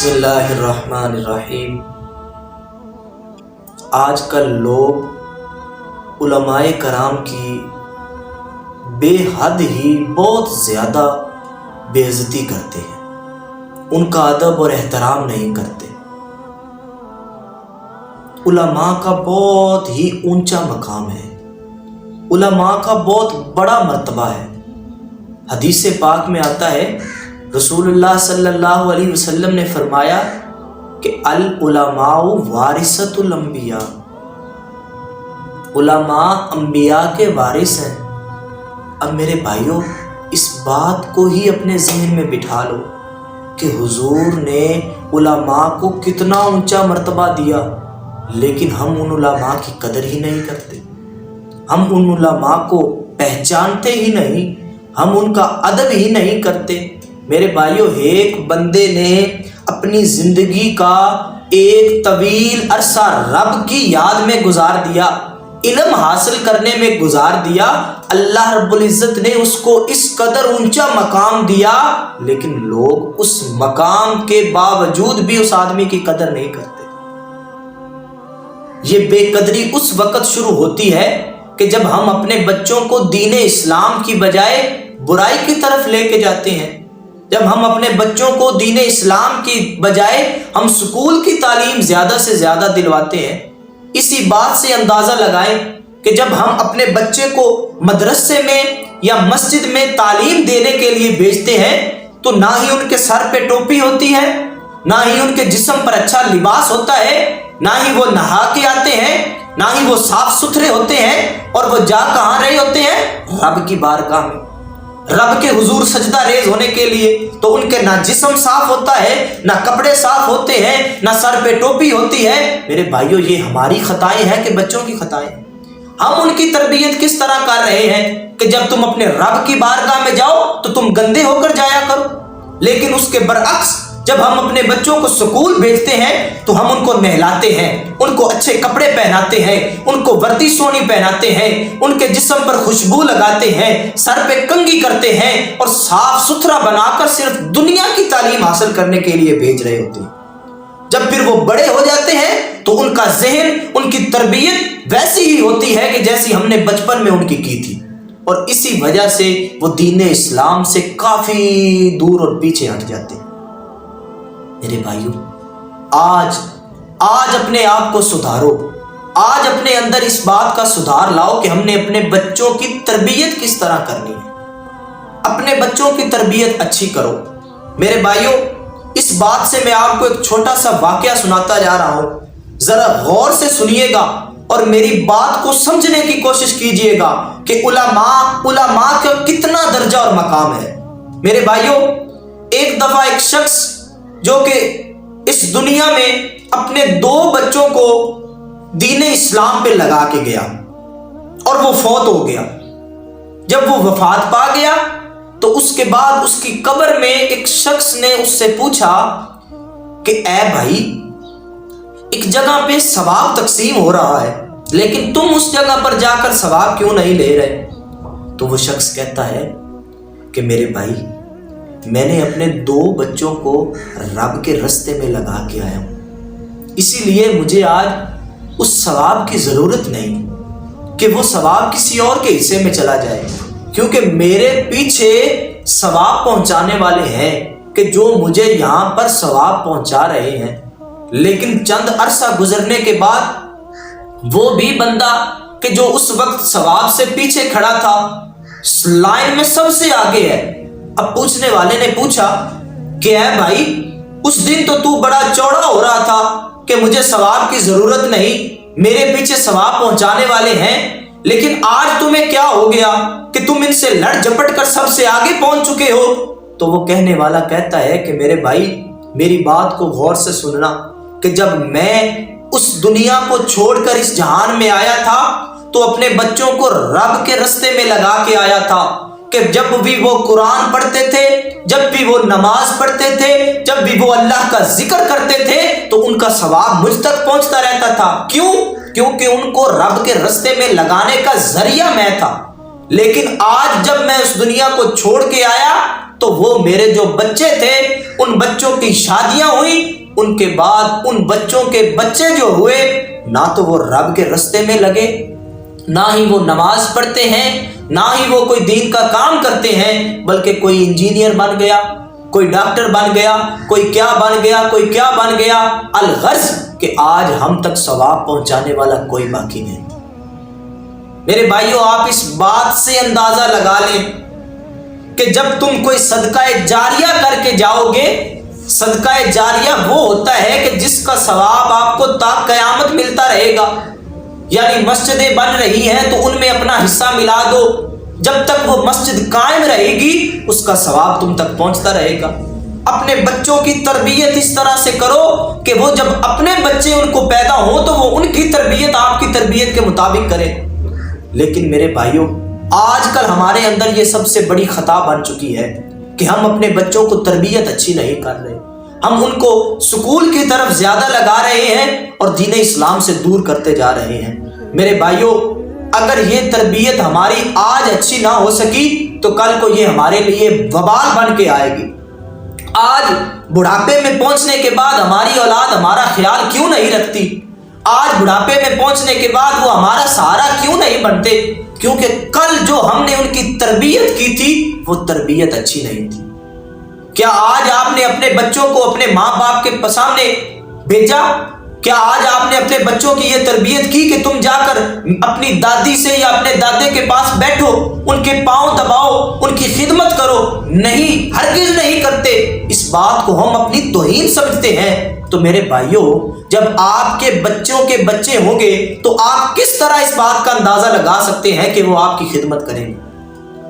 بسم اللہ الرحمن الرحیم۔ آج کل لوگ علماء کرام کی بے حد ہی بہت زیادہ بے عزتی کرتے ہیں، ان کا ادب اور احترام نہیں کرتے۔ علماء کا بہت ہی اونچا مقام ہے، علماء کا بہت بڑا مرتبہ ہے۔ حدیث پاک میں آتا ہے، رسول اللہ صلی اللہ علیہ وسلم نے فرمایا کہ العلماء وارثۃ الانبیاء، علماء انبیاء کے وارث ہیں۔ اب میرے بھائیوں، اس بات کو ہی اپنے ذہن میں بٹھا لو کہ حضور نے علماء کو کتنا اونچا مرتبہ دیا، لیکن ہم ان علماء کی قدر ہی نہیں کرتے، ہم ان علماء کو پہچانتے ہی نہیں، ہم ان کا ادب ہی نہیں کرتے۔ میرے بھائیوں، ایک بندے نے اپنی زندگی کا ایک طویل عرصہ رب کی یاد میں گزار دیا، علم حاصل کرنے میں گزار دیا، اللہ رب العزت نے اس کو اس قدر اونچا مقام دیا، لیکن لوگ اس مقام کے باوجود بھی اس آدمی کی قدر نہیں کرتے۔ یہ بے قدری اس وقت شروع ہوتی ہے کہ جب ہم اپنے بچوں کو دین اسلام کی بجائے برائی کی طرف لے کے جاتے ہیں، جب ہم اپنے بچوں کو دین اسلام کی بجائے ہم سکول کی تعلیم زیادہ سے زیادہ دلواتے ہیں۔ اسی بات سے اندازہ لگائیں کہ جب ہم اپنے بچے کو مدرسے میں یا مسجد میں تعلیم دینے کے لیے بھیجتے ہیں تو نہ ہی ان کے سر پہ ٹوپی ہوتی ہے، نہ ہی ان کے جسم پر اچھا لباس ہوتا ہے، نہ ہی وہ نہا کے آتے ہیں، نہ ہی وہ صاف ستھرے ہوتے ہیں، اور وہ جا کہاں رہے ہوتے ہیں؟ رب کی بارگاہ میں، رب کے حضور سجدہ ریز ہونے کے لیے۔ تو ان کے نہ جسم صاف ہوتا ہے، نہ کپڑے صاف ہوتے ہیں، نہ سر پہ ٹوپی ہوتی ہے۔ میرے بھائیوں، یہ ہماری خطائیں ہیں کہ بچوں کی خطائیں؟ ہم ان کی تربیت کس طرح کر رہے ہیں کہ جب تم اپنے رب کی بارگاہ میں جاؤ تو تم گندے ہو کر جایا کرو، لیکن اس کے برعکس جب ہم اپنے بچوں کو سکول بھیجتے ہیں تو ہم ان کو نہلاتے ہیں، ان کو اچھے کپڑے پہناتے ہیں، ان کو وردی سونی پہناتے ہیں، ان کے جسم پر خوشبو لگاتے ہیں، سر پہ کنگھی کرتے ہیں، اور صاف ستھرا بنا کر صرف دنیا کی تعلیم حاصل کرنے کے لیے بھیج رہے ہوتے ہیں۔ جب پھر وہ بڑے ہو جاتے ہیں تو ان کا ذہن، ان کی تربیت ویسی ہی ہوتی ہے کہ جیسی ہم نے بچپن میں ان کی تھی، اور اسی وجہ سے وہ دین اسلام سے کافی دور اور پیچھے ہٹ جاتے ہیں۔ میرے بھائیوں، آج اپنے آپ کو سدھارو، آج اپنے اندر اس بات کا سدھار لاؤ کہ ہم نے اپنے بچوں کی تربیت کس طرح کرنی ہے، اپنے بچوں کی تربیت اچھی کرو۔ میرے بھائیوں، اس بات سے میں آپ کو ایک چھوٹا سا واقعہ سناتا جا رہا ہوں، ذرا غور سے سنیے گا اور میری بات کو سمجھنے کی کوشش کیجئے گا کہ علماء کا کتنا درجہ اور مقام ہے۔ میرے بھائیوں، ایک دفعہ ایک شخص جو کہ اس دنیا میں اپنے 2 بچوں کو دین اسلام پہ لگا کے گیا اور وہ فوت ہو گیا۔ جب وہ وفات پا گیا تو اس کے بعد اس کی قبر میں ایک شخص نے اس سے پوچھا کہ اے بھائی، ایک جگہ پہ ثواب تقسیم ہو رہا ہے لیکن تم اس جگہ پر جا کر ثواب کیوں نہیں لے رہے؟ تو وہ شخص کہتا ہے کہ میرے بھائی، میں نے اپنے 2 بچوں کو رب کے رستے میں لگا کے آیا ہوں، اسی لیے مجھے آج اس ثواب کی ضرورت نہیں کہ وہ ثواب کسی اور کے حصے میں چلا جائے، کیونکہ میرے پیچھے ثواب پہنچانے والے ہیں کہ جو مجھے یہاں پر ثواب پہنچا رہے ہیں۔ لیکن چند عرصہ گزرنے کے بعد وہ بھی بندہ کہ جو اس وقت ثواب سے پیچھے کھڑا تھا، لائن میں سب سے آگے ہے۔ اب پوچھنے والے نے پوچھا کہ اے بھائی، اس دن تو بڑا چوڑا ہو رہا تھا کہ مجھے ثواب کی ضرورت نہیں، میرے پیچھے ثواب پہنچانے والے ہیں، لیکن آج تمہیں کیا ہو گیا کہ تم ان سے لڑ جھپٹ کر سب سے آگے پہنچ چکے ہو؟ تو وہ کہنے والا کہتا ہے کہ میرے بھائی، میری بات کو غور سے سننا کہ جب میں اس دنیا کو چھوڑ کر اس جہان میں آیا تھا تو اپنے بچوں کو رب کے رستے میں لگا کے آیا تھا کہ جب بھی وہ قرآن پڑھتے تھے، جب بھی وہ نماز پڑھتے تھے، جب بھی وہ اللہ کا ذکر کرتے تھے تو ان کا ثواب مجھ تک پہنچتا رہتا تھا۔ کیوں؟ کیونکہ ان کو رب کے رستے میں لگانے کا ذریعہ میں تھا۔ لیکن آج جب میں اس دنیا کو چھوڑ کے آیا تو وہ میرے جو بچے تھے ان بچوں کی شادیاں ہوئی، ان کے بعد ان بچوں کے بچے جو ہوئے، نہ تو وہ رب کے رستے میں لگے، نہ ہی وہ نماز پڑھتے ہیں، نہ ہی وہ کوئی دین کا کام کرتے ہیں، بلکہ کوئی انجینئر بن گیا، کوئی ڈاکٹر بن گیا، کوئی کیا بن گیا، کوئی کیا بن گیا۔ الغرض کہ آج ہم تک ثواب پہنچانے والا کوئی باقی نہیں۔ میرے بھائیوں، آپ اس بات سے اندازہ لگا لیں کہ جب تم کوئی صدقہ جاریہ کر کے جاؤ گے، صدقہ جاریہ وہ ہوتا ہے کہ جس کا ثواب آپ کو تا قیامت ملتا رہے گا۔ یعنی مسجدیں بن رہی ہیں تو ان میں اپنا حصہ ملا دو، جب تک وہ مسجد قائم رہے گی اس کا ثواب تم تک پہنچتا رہے گا۔ اپنے بچوں کی تربیت اس طرح سے کرو کہ وہ جب اپنے بچے ان کو پیدا ہوں تو وہ ان کی تربیت آپ کی تربیت کے مطابق کرے۔ لیکن میرے بھائیوں، آج کل ہمارے اندر یہ سب سے بڑی خطا بن چکی ہے کہ ہم اپنے بچوں کو تربیت اچھی نہیں کر رہے، ہم ان کو سکول کی طرف زیادہ لگا رہے ہیں اور دین اسلام سے دور کرتے جا رہے ہیں۔ میرے بھائیوں، اگر یہ تربیت ہماری آج اچھی نہ ہو سکی تو کل کو یہ ہمارے لیے وبال بن کے آئے گی۔ آج بڑھاپے میں پہنچنے کے بعد ہماری اولاد ہمارا خیال کیوں نہیں رکھتی؟ آج بڑھاپے میں پہنچنے کے بعد وہ ہمارا سہارا کیوں نہیں بنتے؟ کیونکہ کل جو ہم نے ان کی تربیت کی تھی وہ تربیت اچھی نہیں تھی۔ کیا آج آپ نے اپنے بچوں کو اپنے ماں باپ کے سامنے بھیجا؟ کیا آج آپ نے اپنے بچوں کی یہ تربیت کی کہ تم جا کر اپنی دادی سے یا اپنے دادے کے پاس بیٹھو، ان کے پاؤں دباؤ، ان کی خدمت کرو؟ نہیں، ہرگز نہیں کرتے۔ اس بات کو ہم اپنی توہین سمجھتے ہیں۔ تو میرے بھائیوں، جب آپ کے بچوں کے بچے ہوں گے تو آپ کس طرح اس بات کا اندازہ لگا سکتے ہیں کہ وہ آپ کی خدمت کریں گے،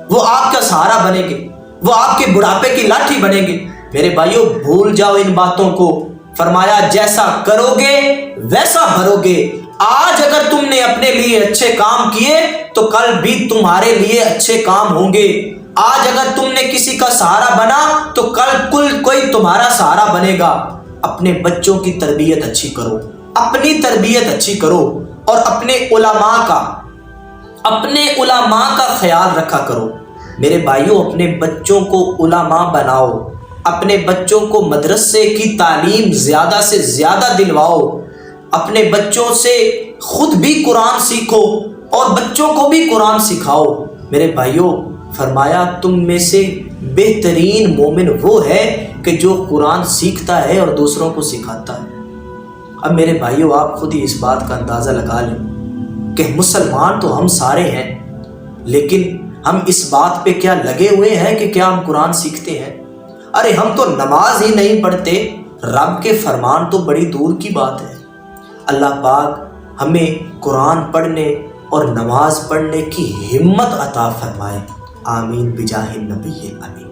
وہ آپ کا سہارا بنیں گے، وہ آپ کے بڑھاپے کی لاٹھی بنیں گے؟ میرے بھائیوں، بھول جاؤ ان باتوں کو۔ فرمایا جیسا کرو گے ویسا بھرو گے۔ آج اگر تم نے اپنے لیے اچھے کام کیے تو کل بھی تمہارے لیے اچھے کام ہوں گے۔ آج اگر تم نے کسی کا سہارا بنا تو کل کوئی تمہارا سہارا بنے گا۔ اپنے بچوں کی تربیت اچھی کرو، اپنی تربیت اچھی کرو، اور اپنے علماء کا خیال رکھا کرو۔ میرے بھائیوں، اپنے بچوں کو علماء بناؤ، اپنے بچوں کو مدرسے کی تعلیم زیادہ سے زیادہ دلواؤ، اپنے بچوں سے خود بھی قرآن سیکھو اور بچوں کو بھی قرآن سکھاؤ۔ میرے بھائیوں، فرمایا تم میں سے بہترین مومن وہ ہے کہ جو قرآن سیکھتا ہے اور دوسروں کو سکھاتا ہے۔ اب میرے بھائیوں، آپ خود ہی اس بات کا اندازہ لگا لیں کہ مسلمان تو ہم سارے ہیں، لیکن ہم اس بات پہ کیا لگے ہوئے ہیں کہ کیا ہم قرآن سیکھتے ہیں؟ ارے ہم تو نماز ہی نہیں پڑھتے، رب کے فرمان تو بڑی دور کی بات ہے۔ اللہ پاک ہمیں قرآن پڑھنے اور نماز پڑھنے کی ہمت عطا فرمائے۔ آمین بجاہ النبی الامین۔